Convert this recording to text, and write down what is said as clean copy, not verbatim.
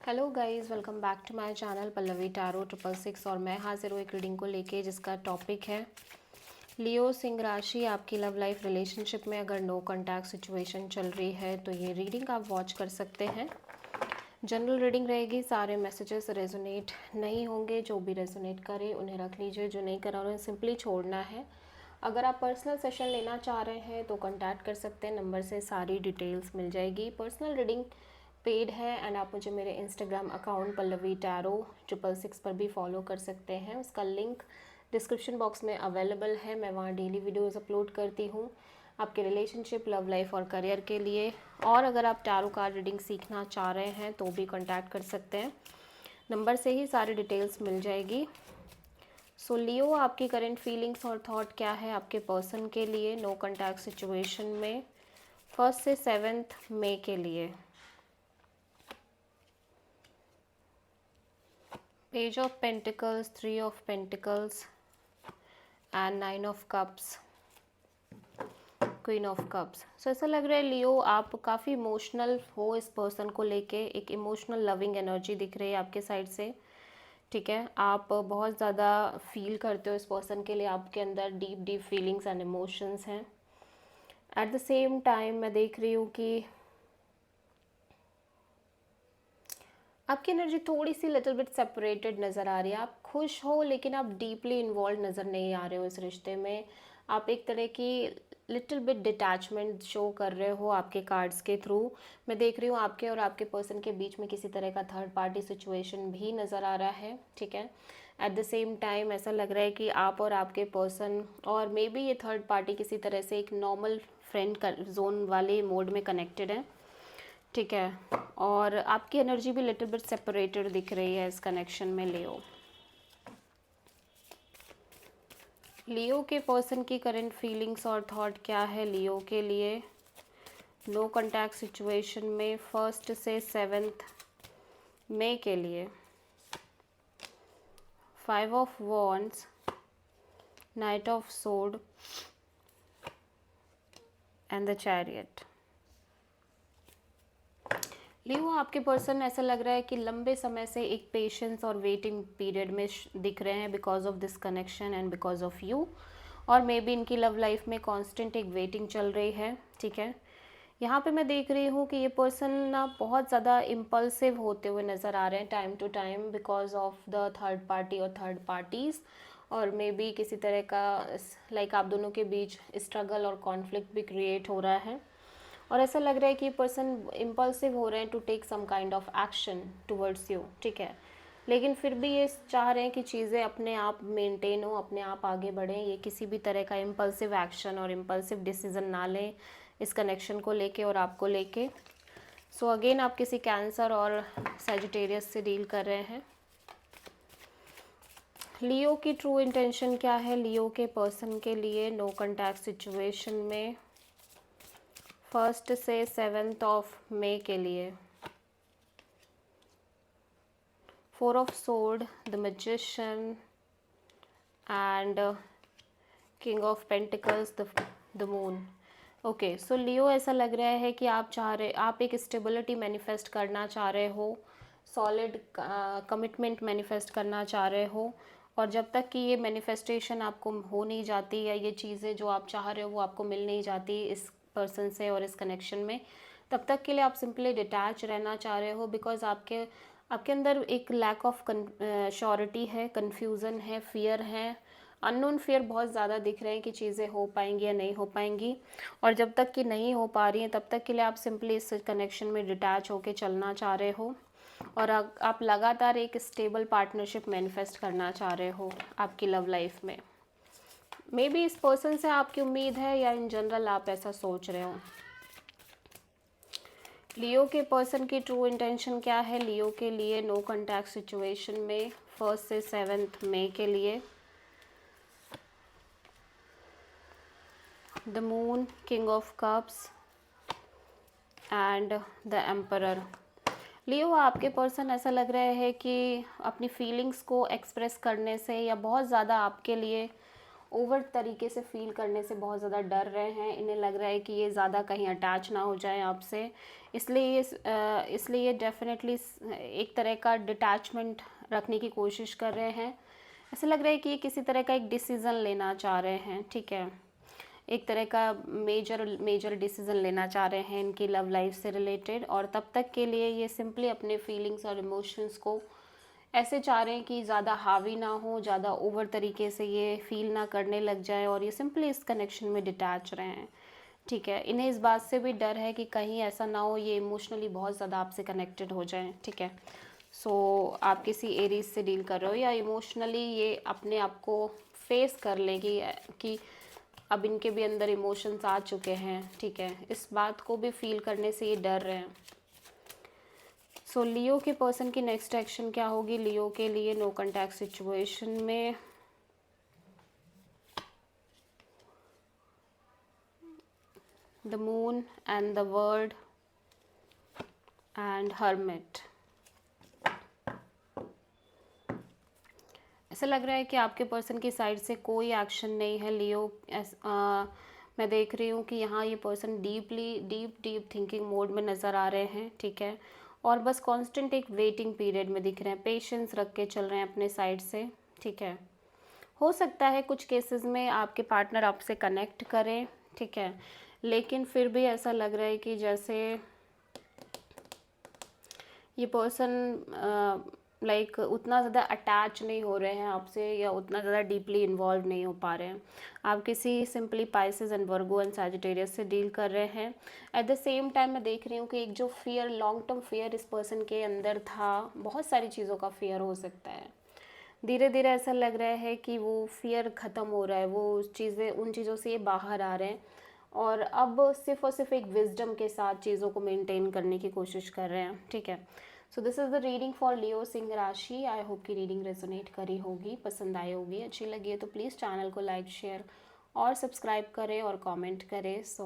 Hello guys, welcome back to my channel Pallavi tarot 666। और मैं हाजिर हूँ एक रीडिंग को लेके जिसका टॉपिक है लियो सिंह राशि। आपकी लव लाइफ रिलेशनशिप में अगर नो कॉन्टैक्ट सिचुएशन चल रही है तो ये रीडिंग आप वॉच कर सकते हैं। जनरल रीडिंग रहेगी, सारे मैसेजेस रेजोनेट नहीं होंगे। जो भी रेजोनेट करे उन्हें रख लीजिए, जो नहीं करा उन्हें सिंपली छोड़ना है। अगर आप पर्सनल सेशन लेना चाह रहे हैं तो कॉन्टैक्ट कर सकते हैं, नंबर से सारी डिटेल्स मिल जाएगी। पर्सनल रीडिंग पेड है एंड आप मुझे मेरे इंस्टाग्राम अकाउंट पल्लवी टैरो 666 पर भी फॉलो कर सकते हैं। उसका लिंक डिस्क्रिप्शन बॉक्स में अवेलेबल है। मैं वहाँ डेली वीडियोस अपलोड करती हूँ आपके रिलेशनशिप, लव लाइफ और करियर के लिए। और अगर आप टैरो कार्ड रीडिंग सीखना चाह रहे हैं तो भी कॉन्टैक्ट कर सकते हैं, नंबर से ही सारी डिटेल्स मिल जाएगी। सो लियो, आपकी करंट फीलिंग्स और थॉट क्या है आपके पर्सन के लिए नो कॉन्टैक्ट सिचुएशन में 1 से 7 मई के लिए। Page of pentacles, 3 of pentacles and 9 of cups, queen of cups. So ऐसा लग रहा है लियो आप काफ़ी इमोशनल हो इस पर्सन को लेके। एक इमोशनल लविंग एनर्जी दिख रही है आपके साइड से, ठीक है। आप बहुत ज़्यादा फील करते हो इस पर्सन के लिए, आपके अंदर deep deep feelings and emotions हैं। एट द सेम टाइम मैं देख रही हूँ कि आपकी एनर्जी थोड़ी सी लिटिल बिट सेपरेटेड नज़र आ रही है। आप खुश हो लेकिन आप डीपली इन्वॉल्व नज़र नहीं आ रहे हो इस रिश्ते में। आप एक तरह की लिटिल बिट डिटैचमेंट शो कर रहे हो आपके कार्ड्स के थ्रू। मैं देख रही हूँ आपके और आपके पर्सन के बीच में किसी तरह का थर्ड पार्टी सिचुएशन भी नज़र आ रहा है, ठीक है। एट द सेम टाइम ऐसा लग रहा है कि आप और आपके पर्सन और मे बी ये थर्ड पार्टी किसी तरह से एक नॉर्मल फ्रेंड जोन वाले मोड में कनेक्टेड है, ठीक है। और आपकी एनर्जी भी लिटिल बिट सेपरेटेड दिख रही है इस कनेक्शन में। लियो के पर्सन की करंट फीलिंग्स और थॉट क्या है लियो के लिए नो कॉन्टैक्ट सिचुएशन में 1 से 7 मई के लिए। 5 of wands, knight of sword and the chariot. Leo, आपके पर्सन ऐसा लग रहा है कि लंबे समय से एक पेशेंस और वेटिंग पीरियड में दिख रहे हैं because of this connection and because of you. और मे बी इनकी लव लाइफ में कांस्टेंट एक वेटिंग चल रही है, ठीक है। यहाँ पे मैं देख रही हूँ कि ये पर्सन ना बहुत ज़्यादा इम्पल्सिव होते हुए नज़र आ रहे हैं time to time because of the third party और थर्ड पार्टीज़। और मे बी किसी तरह का लाइक आप दोनों के बीच स्ट्रगल और कॉन्फ्लिक्ट भी क्रिएट हो रहा है। और ऐसा लग रहा है कि ये पर्सन इम्पल्सिव हो रहे हैं to take some kind of action towards you, ठीक है। लेकिन फिर भी ये चाह रहे हैं कि चीज़ें अपने आप मेंटेन हो, अपने आप आगे बढ़ें। ये किसी भी तरह का इम्पल्सिव एक्शन और इम्पल्सिव डिसीजन ना लें इस कनेक्शन को लेके और आपको लेके। सो अगेन आप किसी कैंसर और सैजिटेरियस से डील कर रहे हैं। लियो की ट्रू इंटेंशन क्या है लियो के पर्सन के लिए नो कॉन्टैक्ट सिचुएशन में 1 से 7 ऑफ मई के लिए। 4 of sword, the magician and king of pentacles, the moon. Okay, so Leo ऐसा लग रहा है कि आप एक स्टेबिलिटी मैनिफेस्ट करना चाह रहे हो, सॉलिड कमिटमेंट मैनिफेस्ट करना चाह रहे हो। और जब तक कि ये मैनिफेस्टेशन आपको हो नहीं जाती या ये चीज़ें जो आप चाह रहे हो वो आपको मिल नहीं जाती इस पर्सन से और इस कनेक्शन में, तब तक के लिए आप सिंपली डिटैच रहना चाह रहे हो। बिकॉज आपके आपके अंदर एक लैक ऑफ श्योरिटी है, कन्फ्यूज़न है, फियर है, अननोन फियर बहुत ज़्यादा दिख रहे हैं कि चीज़ें हो पाएंगी या नहीं हो पाएंगी। और जब तक कि नहीं हो पा रही हैं तब तक के लिए आप सिंपली इस कनेक्शन में डिटैच होके चलना चाह रहे हो। और आप लगातार एक स्टेबल पार्टनरशिप मैनिफेस्ट करना चाह रहे हो आपकी लव लाइफ में। मे बी इस पर्सन से आपकी उम्मीद है या इन जनरल आप ऐसा सोच रहे हो। लियो के पर्सन की ट्रू इंटेंशन क्या है लियो के लिए नो कॉन्टैक्ट सिचुएशन में 1 से 7 मई के लिए। The moon, king of cups and the emperor. Leo, आपके पर्सन ऐसा लग रहा है कि अपनी फीलिंग्स को एक्सप्रेस करने से या बहुत ज़्यादा आपके लिए ओवर तरीके से फील करने से बहुत ज़्यादा डर रहे हैं। इन्हें लग रहा है कि ये ज़्यादा कहीं अटैच ना हो जाए आपसे, इसलिए ये डेफिनेटली एक तरह का डिटैचमेंट रखने की कोशिश कर रहे हैं। ऐसा लग रहा है कि ये किसी तरह का एक डिसीज़न लेना चाह रहे हैं, ठीक है, एक तरह का मेजर डिसीज़न लेना चाह रहे हैं इनकी लव लाइफ से रिलेटेड। और तब तक के लिए ये सिंपली अपने फीलिंग्स और इमोशंस को ऐसे चाह रहे हैं कि ज़्यादा हावी ना हो, ज़्यादा ओवर तरीके से ये फील ना करने लग जाए, और ये सिंपली इस कनेक्शन में डिटैच रहे हैं, ठीक है। इन्हें इस बात से भी डर है कि कहीं ऐसा ना हो ये इमोशनली बहुत ज़्यादा आपसे कनेक्टेड हो जाएं, ठीक है। सो आप किसी एरीज से डील कर रहे हो या इमोशनली ये अपने आप को फेस कर लें कि अब इनके भी अंदर इमोशंस आ चुके हैं, ठीक है। इस बात को भी फील करने से ये डर रहे हैं। सो लियो के पर्सन की नेक्स्ट एक्शन क्या होगी लियो के लिए नो कॉन्टैक्ट सिचुएशन में? The moon and the world and hermit. ऐसा लग रहा है कि आपके पर्सन की साइड से कोई एक्शन नहीं है लियो। मैं देख रही हूँ कि यहाँ ये पर्सन डीप थिंकिंग मोड में नज़र आ रहे हैं, ठीक है। और बस कांस्टेंट एक वेटिंग पीरियड में दिख रहे हैं, पेशेंस रख के चल रहे हैं अपने साइड से, ठीक है। हो सकता है कुछ केसेस में आपके पार्टनर आपसे कनेक्ट करें, ठीक है, लेकिन फिर भी ऐसा लग रहा है कि जैसे ये पर्सन लाइक उतना ज़्यादा अटैच नहीं हो रहे हैं आपसे, या उतना ज़्यादा डीपली इन्वॉल्व नहीं हो पा रहे हैं। आप किसी simply Pisces and Virgo and Sagittarius से डील कर रहे हैं। एट द सेम टाइम मैं देख रही हूँ कि एक जो फियर, लॉन्ग टर्म फियर इस पर्सन के अंदर था, बहुत सारी चीज़ों का फियर हो सकता है, धीरे धीरे ऐसा लग रहा है कि वो फियर ख़त्म हो रहा है, वो उन चीज़ों से ये बाहर आ रहे हैं और अब सिर्फ और सिर्फ एक विजडम के साथ चीज़ों को मेंटेन करने की कोशिश कर रहे हैं, ठीक है। So this is the reading for Leo सिंह राशि। आई होप कि रीडिंग रेजोनेट करी होगी, पसंद आई होगी, अच्छी लगी है तो प्लीज़ चैनल को लाइक, शेयर और सब्सक्राइब करें और कमेंट करें। सो